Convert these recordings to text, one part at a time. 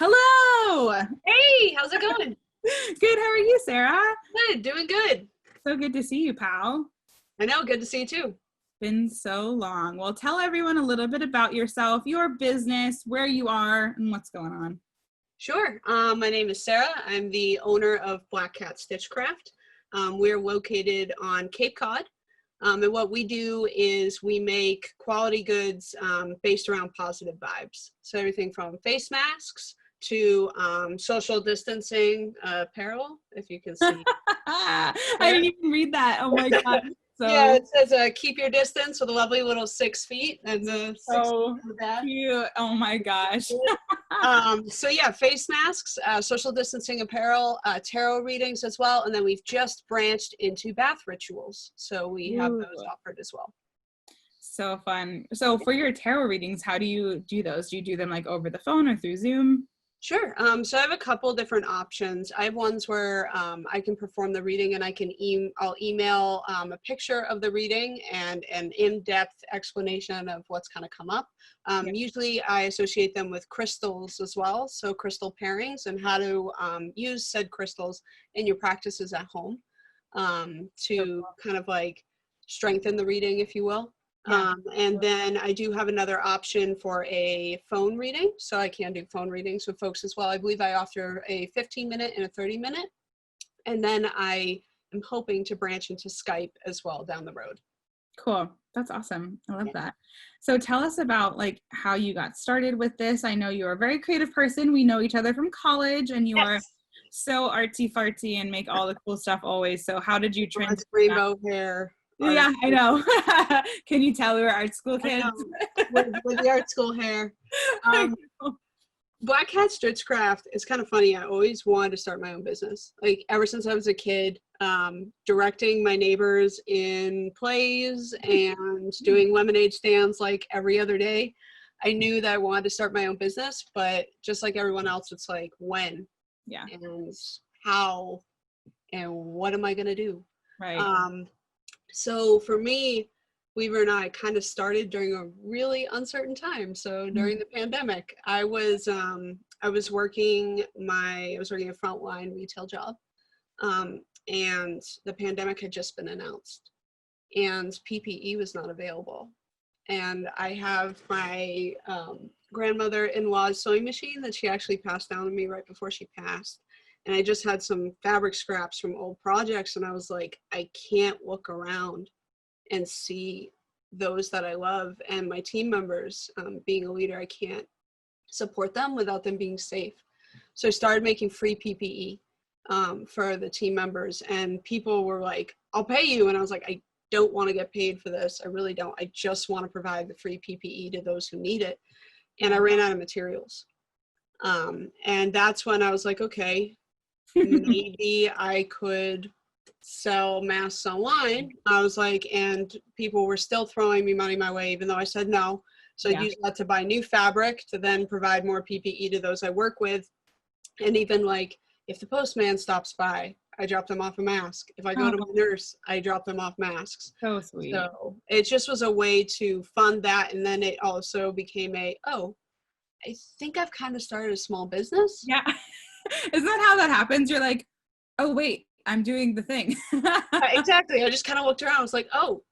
Hello. Hey, how's it going? Good. How are you, Sarah? Good, doing good. So good to see you, pal. I know, good to see you too. Been so long. Well, tell everyone a little bit about yourself, your business, where you are, and what's going on. Sure. My name is Sarah. I'm the owner of Black Cat Stitchcraft. We're located on Cape Cod. And what we do is we make quality goods based around positive vibes. So everything from face masks to social distancing apparel, if you can see. I didn't even read that. Oh my God. Yeah, So, it says keep your distance with a lovely little 6 feet and the 6 feet so on the back. cute. Oh my gosh. So yeah, face masks, social distancing apparel, tarot readings as well. And then we've just branched into bath rituals. So we have Ooh, those offered as well. so fun. So for your tarot readings, how do you do those? Do you do them like over the phone or through Zoom? Sure. So I have a couple different options. I have ones where I can perform the reading and I'll email a picture of the reading and an in-depth explanation of what's kind of come up. Usually I associate them with crystals as well. So crystal pairings and how to use said crystals in your practices at home to kind of like strengthen the reading, if you will. And then I do have another option for a phone reading. So I can do phone readings with folks as well. I believe I offer a 15-minute and a 30-minute. And then I am hoping to branch into Skype as well down the road. Cool. That's awesome. I love that. So tell us about like how you got started with this. I know you're a very creative person. We know each other from college and you are so artsy fartsy and make all the cool stuff always. So how did you transition? Rainbow hair. Yeah, I know. Can you tell we were art school kids? With the art school hair. Black Cat Stitchcraft is kind of funny. I always wanted to start my own business. Like ever since I was a kid, directing my neighbors in plays and doing lemonade stands like every other day. I knew that I wanted to start my own business, but just like everyone else, it's like when, and how, and what am I going to do? Right. So for me, Weaver and I kind of started during a really uncertain time. So during the pandemic, I was working a frontline retail job, and the pandemic had just been announced, and PPE was not available. And I have my grandmother-in-law's sewing machine that she actually passed down to me right before she passed. And I just had some fabric scraps from old projects, and I was like, I can't look around and see those that I love and my team members being a leader. I can't support them without them being safe. So I started making free PPE for the team members, and people were like, I'll pay you. And I was like, I don't want to get paid for this. I really don't. I just want to provide the free PPE to those who need it. And I ran out of materials. And that's when I was like, okay, maybe I could sell masks online. I was like, and people were still throwing me money my way, even though I said no. So I used that to buy new fabric to then provide more PPE to those I work with. And even like, if the postman stops by, I drop them off a mask. If I go to my nurse, I drop them off masks. So sweet. So it just was a way to fund that. And then it also became I think I've kind of started a small business. Yeah. Isn't that how that happens? You're like, oh, wait, I'm doing the thing. Exactly. I just kind of looked around. I was like, oh,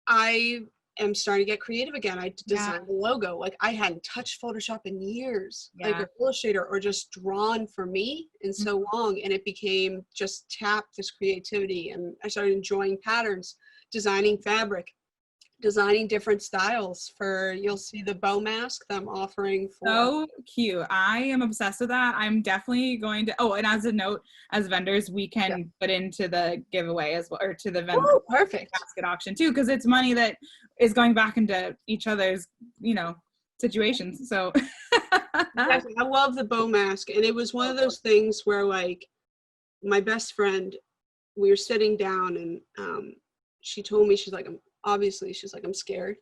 I am starting to get creative again. I designed the logo. Like I hadn't touched Photoshop in years, like or Illustrator, or just drawn for me in so long. And it became just tapped this creativity. And I started enjoying patterns, designing fabric, designing different styles for, you'll see the bow mask that I'm offering for. So cute. I am obsessed with that. I'm definitely going to, and as a note, as vendors, we can put into the giveaway as well, or to the vendor perfect basket auction too, because it's money that is going back into each other's, situations. So exactly. I love the bow mask. And it was one of those things where like my best friend, we were sitting down and she told me, she's like, I'm scared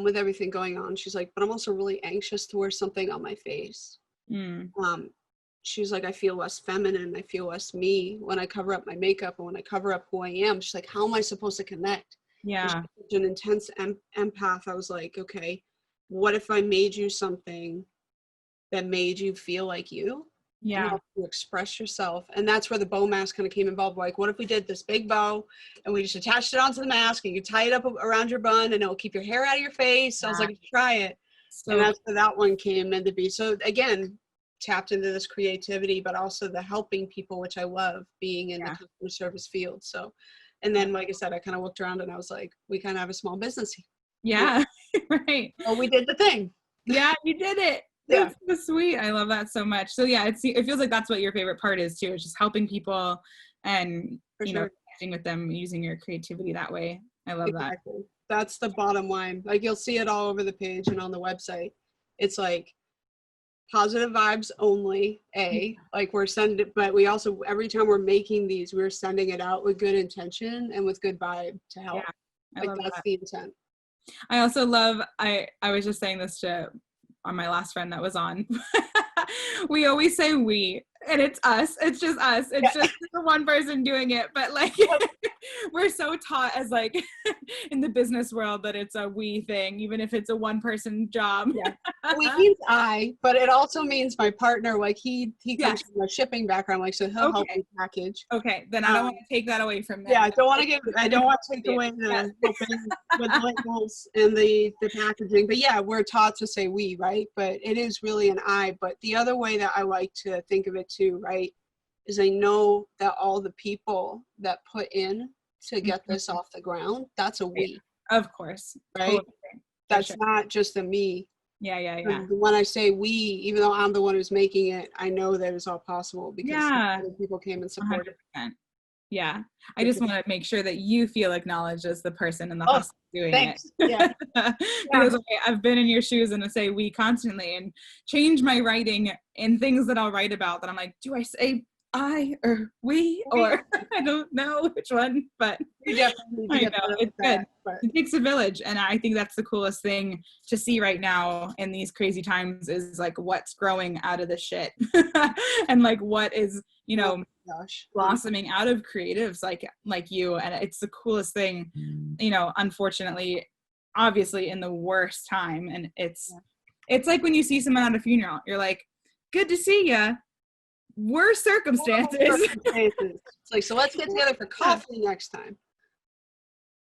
with everything going on. She's like, but I'm also really anxious to wear something on my face. She was like, I feel less feminine. I feel less me when I cover up my makeup and when I cover up who I am. She's like, how am I supposed to connect? Yeah. She's an intense empath. I was like, okay, what if I made you something that made you feel like you and Yeah. help you express yourself. And that's where the bow mask kind of came involved. Like, what if we did this big bow and we just attached it onto the mask and you tie it up around your bun and it'll keep your hair out of your face. I was like, try it. And So that's where that one came into be. So again, tapped into this creativity, but also the helping people, which I love being in the customer service field. So, and then, like I said, I kind of looked around and I was like, we kind of have a small business. yeah, right. Well, we did the thing. Yeah, you did it. Yeah. That's so sweet. I love that so much. So yeah, it feels like that's what your favorite part is too. It's just helping people and For you know, sure. connecting with them using your creativity that way. I love that. Exactly. That's the bottom line. Like, you'll see it all over the page and on the website. It's like positive vibes only, like we're sending, but we also, every time we're making these, we're sending it out with good intention and with good vibe to help. I Like, love that's that. the intent. I also love, I was just saying this on my last friend that was on. We always say we, and it's us. It's just us. It's just the one person doing it. But like, we're so taught as like in the business world that it's a we thing, even if it's a one person job. Yeah. We means I, but it also means my partner. Like, he comes from a shipping background, like, so he'll help me package. Okay, then I don't want to take that away from them. Yeah, I don't want to take away the helping with the labels and the packaging. But yeah, we're taught to say we, right? But it is really an I. But the other way that I like to think of it too, right, is I know that all the people that put in to get this off the ground, that's a we. Of course. Right? Totally. That's not just a me. Yeah. When I say we, even though I'm the one who's making it, I know that it's all possible because other people came and supported. 100%. Yeah. I just want to make sure that you feel acknowledged as the person in the hustle doing thanks. it. Yeah. Because I've been in your shoes and I say we constantly and change my writing in things that I'll write about that I'm like, do I say I or we or I don't know which one, but you definitely I know it's good. It takes a village, and I think that's the coolest thing to see right now in these crazy times is like what's growing out of the shit and like what is, you know, blossoming out of creatives like you, and it's the coolest thing, you know, unfortunately, obviously in the worst time, and it's like when you see someone at a funeral, you're like, good to see ya. Worse circumstances. It's like, so let's get together for coffee next time.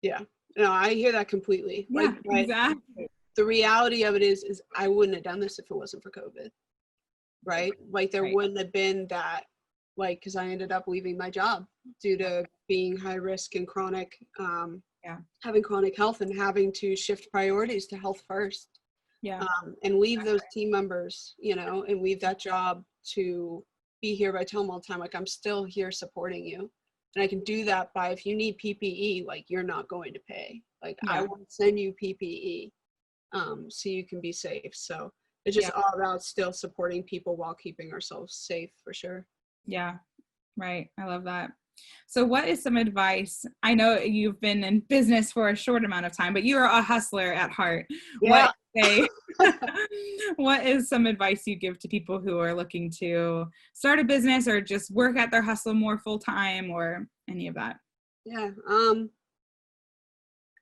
Yeah, no, I hear that completely. Yeah, exactly. The reality of it is I wouldn't have done this if it wasn't for COVID, right? Like, there wouldn't have been that, like, because I ended up leaving my job due to being high risk and chronic, having chronic health and having to shift priorities to health first. And leave those team members, you know, and leave that job to be here. I tell them all the time, like, I'm still here supporting you. And I can do that by, if you need PPE, like, you're not going to pay. Like, I will send you PPE so you can be safe. So it's just all about still supporting people while keeping ourselves safe, for sure. Yeah, right. I love that. So what is some advice? I know you've been in business for a short amount of time, but you're a hustler at heart. Yeah. What is some advice you give to people who are looking to start a business or just work at their hustle more full time or any of that? Yeah. I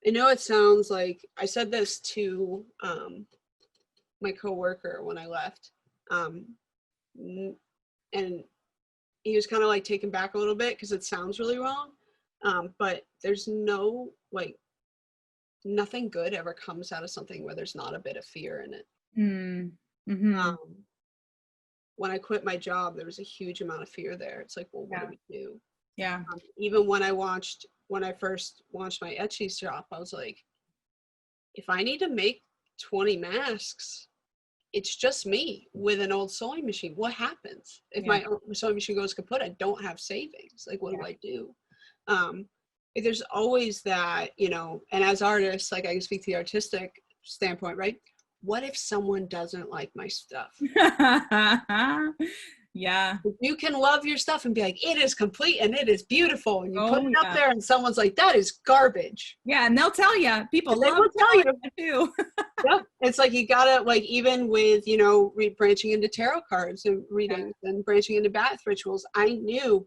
know it sounds like I said this to my coworker when I left. And he was kind of like taken back a little bit because it sounds really wrong. But there's no, like, nothing good ever comes out of something where there's not a bit of fear in it. When I quit my job, there was a huge amount of fear there. It's like, well, what do we do? Even when I first launched my Etsy shop, I was like, if I need to make 20 masks, it's just me with an old sewing machine. What happens if my sewing machine goes kaput? I don't have savings. Like, what do I do? There's always that, you know, and as artists, like, I can speak to the artistic standpoint, right? What if someone doesn't like my stuff? You can love your stuff and be like, it is complete and it is beautiful, and you put it up there and someone's like, that is garbage. And they'll tell you. People love will tell you too. It's like, you gotta, like, even with, you know, branching into tarot cards and readings and branching into bath rituals, I knew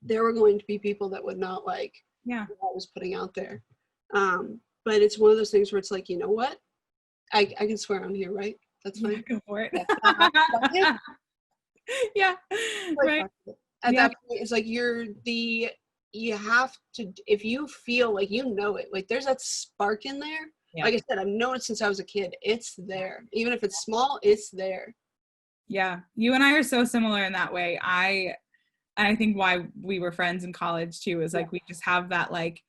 there were going to be people that would not like what I was putting out there. But it's one of those things where it's like, you know what? I can swear on here, right? That's fine. Go for it. Yeah. Yeah. Right. At Yeah. that point, it's like you have to, if you feel like you know it, like there's that spark in there. Yeah. Like I said, I've known it since I was a kid. It's there. Even if it's small, it's there. Yeah. You and I are so similar in that way. I think why we were friends in college too is like we just have that like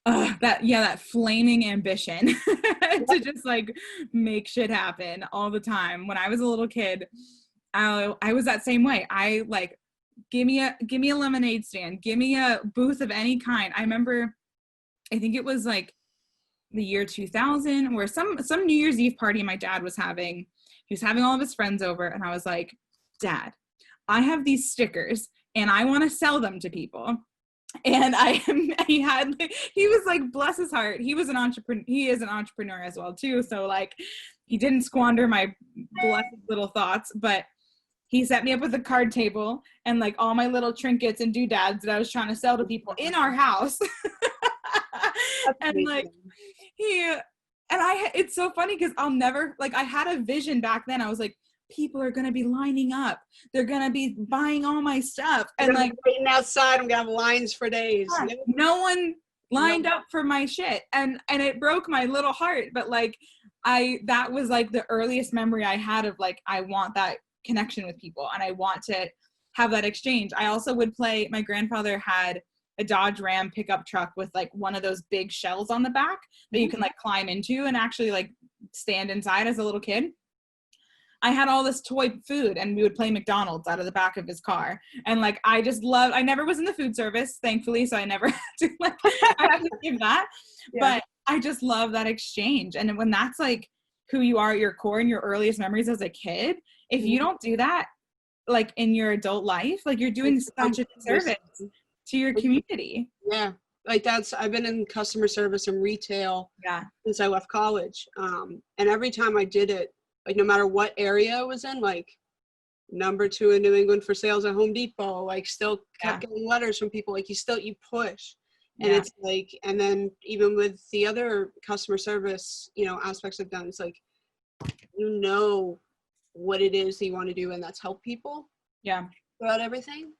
that flaming ambition to just like make shit happen all the time. When I was a little kid, I was that same way. I like give me a lemonade stand, give me a booth of any kind. I remember, I think it was like the year 2000 where some New Year's Eve party my dad was having. He was having all of his friends over and I was like, Dad, I have these stickers and I want to sell them to people. And he was like, bless his heart, he is an entrepreneur as well too. So like he didn't squander my blessed little thoughts, but he set me up with a card table and like all my little trinkets and doodads that I was trying to sell to people in our house. And like it's so funny because I'll never, like I had a vision back then. I was like, people are going to be lining up. They're going to be buying all my stuff. And like waiting outside, I'm going to have lines for days. Yeah, no one lined up for my shit. And it broke my little heart. But like, that was like the earliest memory I had of like, I want that connection with people and I want to have that exchange. I also would play, my grandfather had a Dodge Ram pickup truck with like one of those big shells on the back that you can like climb into and actually like stand inside as a little kid. I had all this toy food and we would play McDonald's out of the back of his car. And like, I never was in the food service, thankfully. So I never had to like actually give that, but I just love that exchange. And when that's like who you are at your core and your earliest memories as a kid, if you don't do that, like in your adult life, like you're doing such a disservice to your community. Yeah. Like I've been in customer service and retail since I left college. And every time I did it, like no matter what area I was in, like number 2 in New England for sales at Home Depot, like still kept getting letters from people, like you push. And it's like, and then even with the other customer service, aspects I've done, it's like, what it is that you want to do, and that's help people throughout everything.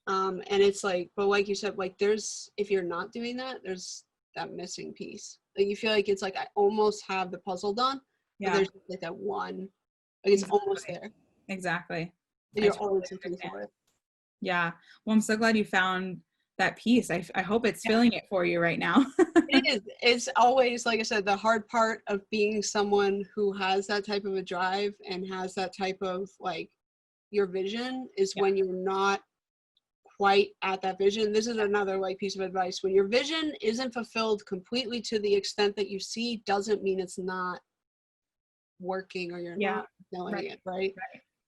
And it's like, but like you said, like if you're not doing that, there's that missing piece. Like you feel like it's like I almost have the puzzle done, but there's like that one, like it's almost there. Exactly. And you're always looking for it. Yeah. Well, I'm so glad you found that piece. I hope it's filling it for you right now. It is. It's always, like I said, the hard part of being someone who has that type of a drive and has that type of like your vision is when you're not quite at that vision. This is another like piece of advice. When your vision isn't fulfilled completely to the extent that you see, doesn't mean it's not working or you're not knowing it, right?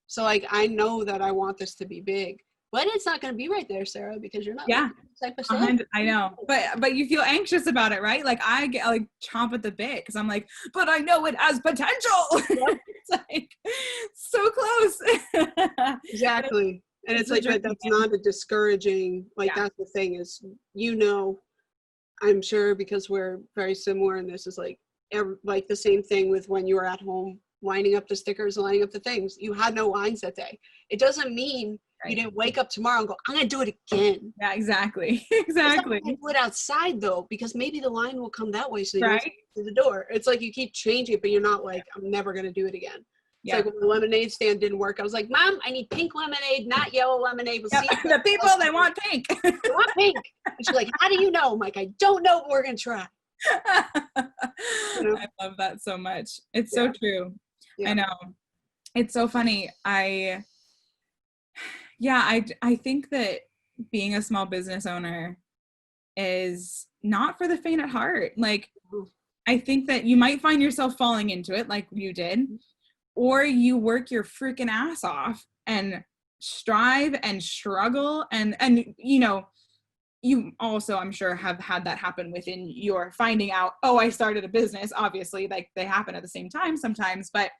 So like I know that I want this to be big, but it's not going to be right there, Sarah, because you're not Yeah, type of stuff. I know, but you feel anxious about it, right? Like I get like chomp at the bit because I'm like, but I know it has potential. Yep. It's like so close. Exactly. And it's like that's not a discouraging, like that's the thing is, I'm sure because we're very similar in this is like the same thing with when you were at home lining up the stickers, lining up the things. You had no lines that day. It doesn't mean you didn't wake up tomorrow and go, I'm going to do it again. Yeah, exactly. Exactly. Do it outside though, because maybe the line will come that way. So you don't to the door. It's like you keep changing it, but you're not like, I'm never going to do it again. It's like when the lemonade stand didn't work. I was like, Mom, I need pink lemonade, not yellow lemonade. We'll see the people, they want pink. They want pink. And she's like, how do you know? I'm like, I don't know, but we're going to try. I love that so much. It's so true. I know. It's so funny. I think that being a small business owner is not for the faint at heart. Like, I think that you might find yourself falling into it like you did, or you work your freaking ass off and strive and struggle. And you also, I'm sure, have had that happen within your finding out, oh, I started a business. Obviously, like they happen at the same time sometimes, but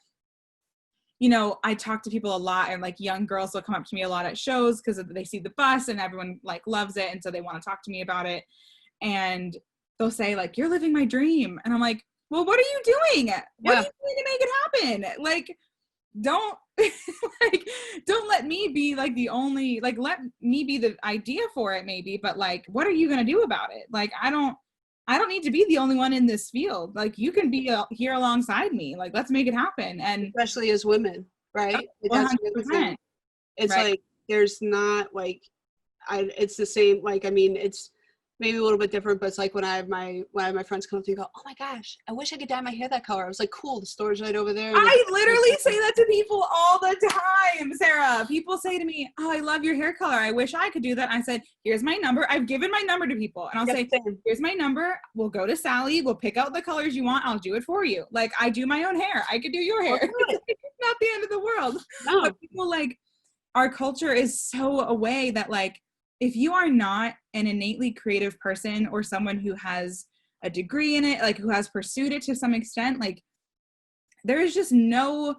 I talk to people a lot, and like young girls will come up to me a lot at shows because they see the bus and everyone like loves it. And so they want to talk to me about it. And they'll say like, you're living my dream. And I'm like, well, what are you doing? What are you doing to make it happen? Like, don't like, don't let me be like the only, like, let me be the idea for it maybe, but like, what are you going to do about it? Like, I don't need to be the only one in this field. Like, you can be here alongside me. Like, let's make it happen. And especially as women, right? That's the other thing. 100%. It's Right. like, there's not like, it's the same, like, I mean, it's maybe a little bit different, but it's like when I have my friends come up to me and go, oh my gosh, I wish I could dye my hair that color. I was like, cool, the store's right over there. I literally say that to people all the time, Sarah. People say to me, oh, I love your hair color. I wish I could do that. I said, here's my number. I've given my number to people. And I'll say, here's my number. We'll go to Sally. We'll pick out the colors you want. I'll do it for you. Like, I do my own hair. I could do your hair. It's not the end of the world. No. But people, like, our culture is so away that, like, if you are not an innately creative person or someone who has a degree in it, like who has pursued it to some extent, like, there is just no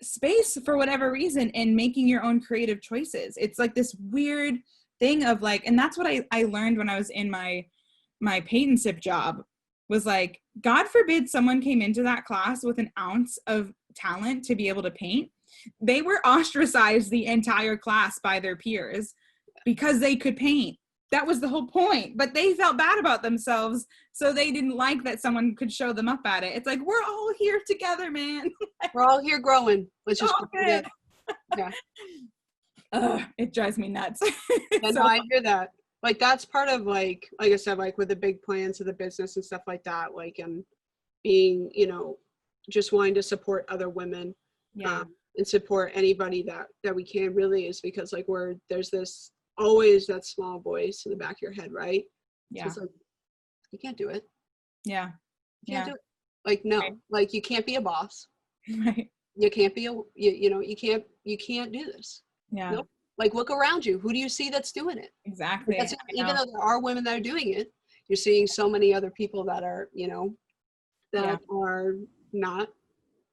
space for whatever reason in making your own creative choices. It's like this weird thing of like, and that's what I learned when I was in my paint and sip job, was like, God forbid someone came into that class with an ounce of talent to be able to paint. They were ostracized the entire class by their peers because they could paint. That was the whole point. But they felt bad about themselves, so they didn't like that someone could show them up at it. It's like, we're all here together, man. We're all here growing. Let's just grow together. Yeah. It drives me nuts. And so, I hear that. Like, that's part of like I said, like with the big plans of the business and stuff like that, like, and being, you know, just wanting to support other women, and support anybody that we can, really, is because like there's this always that small voice in the back of your head, right? Yeah. So it's like, you can't do it. Yeah. You can't do it. Like, no, right. Like, you can't be a boss. Right. You can't be you know, you can't do this. Yeah. Nope. Like, look around you. Who do you see that's doing it? Exactly. Even though there are women that are doing it, you're seeing so many other people that are, you know, that are not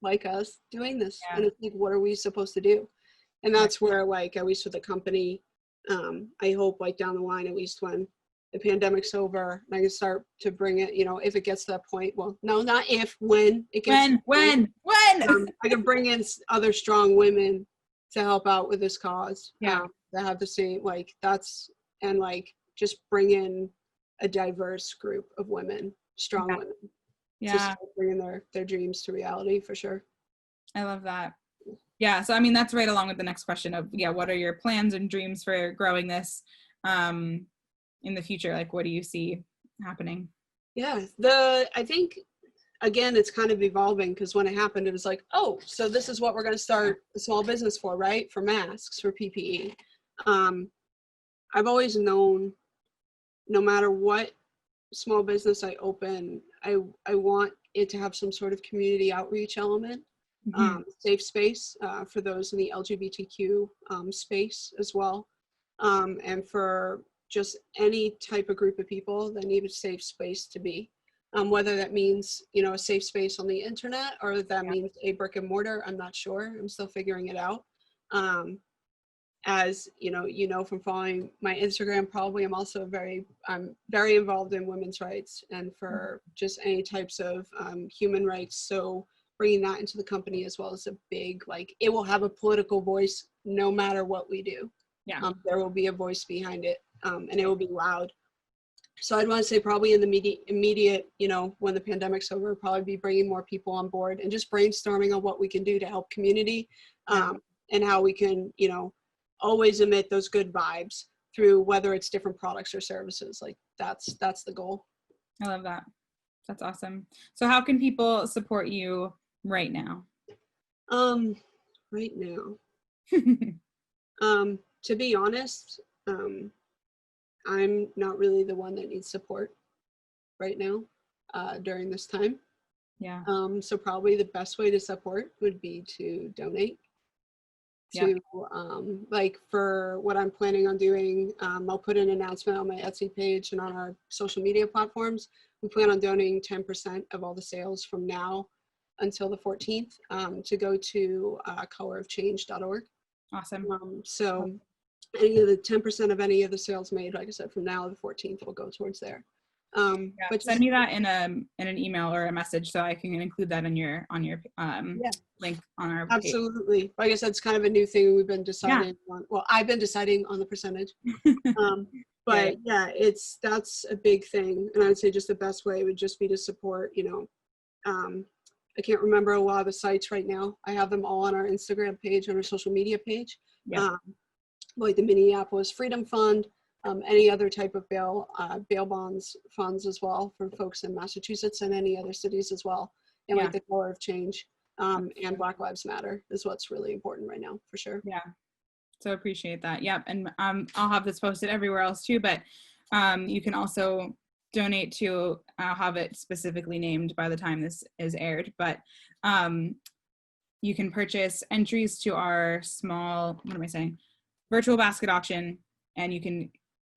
like us doing this. And it's like, what are we supposed to do? And that's where, like, at least for the company, I hope, like, down the line, at least when the pandemic's over, I can start to bring it, you know, if it gets to that point. Well, no, not if, when it gets when I can bring in other strong women to help out with this cause. That have the same, like, that's, and like, just bring in a diverse group of women, strong women, to start bringing their dreams to reality, for sure. I love that. Yeah, so I mean, that's right along with the next question of, what are your plans and dreams for growing this in the future? Like, what do you see happening? Yeah, I think, again, it's kind of evolving, because when it happened, it was like, oh, so this is what we're going to start a small business for, right? For masks, for PPE. I've always known, no matter what small business I open, I want it to have some sort of community outreach element, safe space for those in the LGBTQ space as well, and for just any type of group of people that need a safe space to be. Whether that means, you know, a safe space on the internet, or that means a brick and mortar, I'm not sure. I'm still figuring it out. As you know from following my Instagram, probably, I'm very involved in women's rights, and for just any types of human rights. So bringing that into the company as well as a big, like, it will have a political voice no matter what we do. There will be a voice behind it, and it will be loud. So I'd want to say, probably in the immediate, you know, when the pandemic's over, probably be bringing more people on board and just brainstorming on what we can do to help community, and how we can, you know, always emit those good vibes through, whether it's different products or services. Like, that's the goal. I love that. That's awesome. So how can people support you right now? Right now, to be honest, I'm not really the one that needs support right now, during this time. So probably the best way to support would be to donate to, like, for what I'm planning on doing. I'll put an announcement on my Etsy page and on our social media platforms. We plan on donating 10% of all the sales from now until the 14th, to go to colorofchange.org. Awesome. So any of the 10% of any of the sales made, like I said, from now to the 14th will go towards there. Yeah, send me that in an email or a message so I can include that in your yeah, link on our page. absolutely. Like I said, it's kind of a new thing we've been deciding on. Well, I've been deciding on the percentage. But yeah, that's a big thing. And I'd say just the best way would just be to support, you know, I can't remember a lot of the sites right now. I have them all on our Instagram page, on our social media page. Like the Minneapolis Freedom Fund, any other type of bail bonds funds as well for folks in Massachusetts and any other cities as well. And like the Color of Change and Black Lives Matter is what's really important right now, for sure. Yeah, so appreciate that. Yep, and I'll have this posted everywhere else too, but you can also donate to, I'll have it specifically named by the time this is aired, but you can purchase entries to our small, virtual basket auction, and you can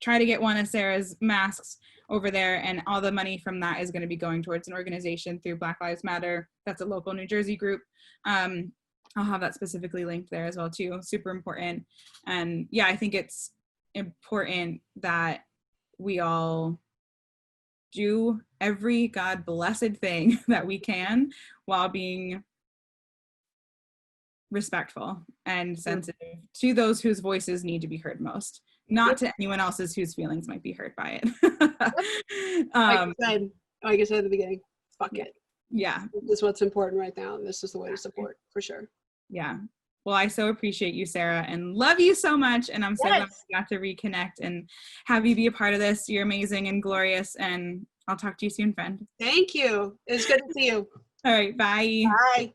try to get one of Sarah's masks over there, and all the money from that is going to be going towards an organization through Black Lives Matter. That's a local New Jersey group. I'll have that specifically linked there as well too. Super important. And yeah, I think it's important that we all do every God blessed thing that we can while being respectful and sensitive to those whose voices need to be heard most, not to anyone else's whose feelings might be hurt by it. Like I said at the beginning, fuck it. Yeah. This is what's important right now. And this is the way to support, for sure. Yeah. Well, I so appreciate you, Sarah, and love you so much. And I'm so glad we got to reconnect and have you be a part of this. You're amazing and glorious. And I'll talk to you soon, friend. Thank you. It's good to see you. All right. Bye. Bye.